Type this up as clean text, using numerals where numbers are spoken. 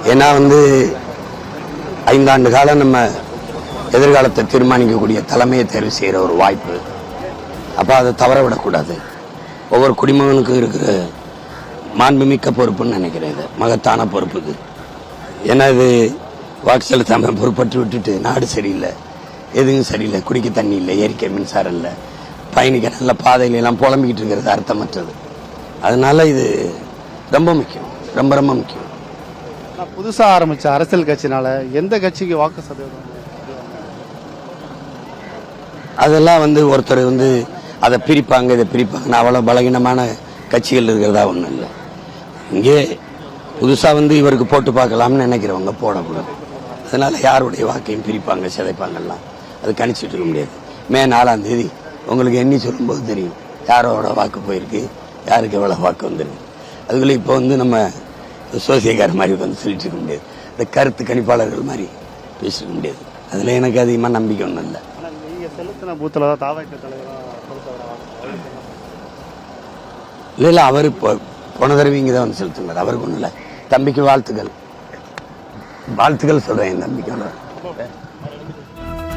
ஏன்னா 5 ஆண்டு காலம் நம்ம எதிர்காலத்தை தீர்மானிக்கக்கூடிய தலைமையை தேர்வு செய்கிற ஒரு வாய்ப்பு. அப்போ அதை தவற விடக்கூடாது. ஒவ்வொரு குடிமகனுக்கும் இருக்கிற மாண்புமிக்க பொறுப்புன்னு நினைக்கிறேன். இது மகத்தான பொறுப்புக்கு. ஏன்னா இது வாக்கு செலுத்தாமல் பொறுப்பற்று விட்டுட்டு நாடு சரியில்லை, எதுவும் சரியில்லை, குடிக்க தண்ணி இல்லை, இயற்கை மின்சாரம் இல்லை, பயணிக்க நல்ல பாதையிலெல்லாம் புலம்பிக்கிட்டு இருக்கிறது அர்த்தமற்றது. அதனால இது ரொம்ப முக்கியம், ரொம்ப ரொம்ப முக்கியம். புதுசாக ஆரம்பித்த அரசியல் கட்சினால எந்த கட்சிக்கு வாக்கு சதவீதம்? அதெல்லாம் ஒருத்தர் அதை பிரிப்பாங்க, இதை பிரிப்பாங்க. அவ்வளோ பலகீனமான கட்சிகள் இருக்கிறதா ஒன்றும் இல்லை. இங்கே புதுசாக இவருக்கு போட்டு பார்க்கலாம்னு நினைக்கிறவங்க போடக்கூடாது. அதனால யாருடைய வாக்கையும் பிரிப்பாங்க, சிதைப்பாங்கலாம். அது கணிச்சிட்டு இருக்க முடியாது. மே 4ஆம் தேதி உங்களுக்கு எண்ணி சொல்லும்போது தெரியும் யாரோட வாக்கு போயிருக்கு, யாருக்கு எவ்வளோ வாக்கு வந்துருக்கு. அதுக்குள்ளே இப்போ நம்ம சோசியக்கார மாதிரி சொல்லிட்டு இருக்க முடியாது. இந்த கருத்து கணிப்பாளர்கள் மாதிரி பேசிக்க முடியாது. அதில் எனக்கு அதிகமாக நம்பிக்கை ஒன்றும் இல்லை. இல்லை அவர் போன தடவை இங்கே தான் செலுத்தினார். அவருக்கு ஒன்றும் இல்லை. தம்பிக்கு வாழ்த்துக்கள் சொல்கிறேன். என் தம்பிக்கு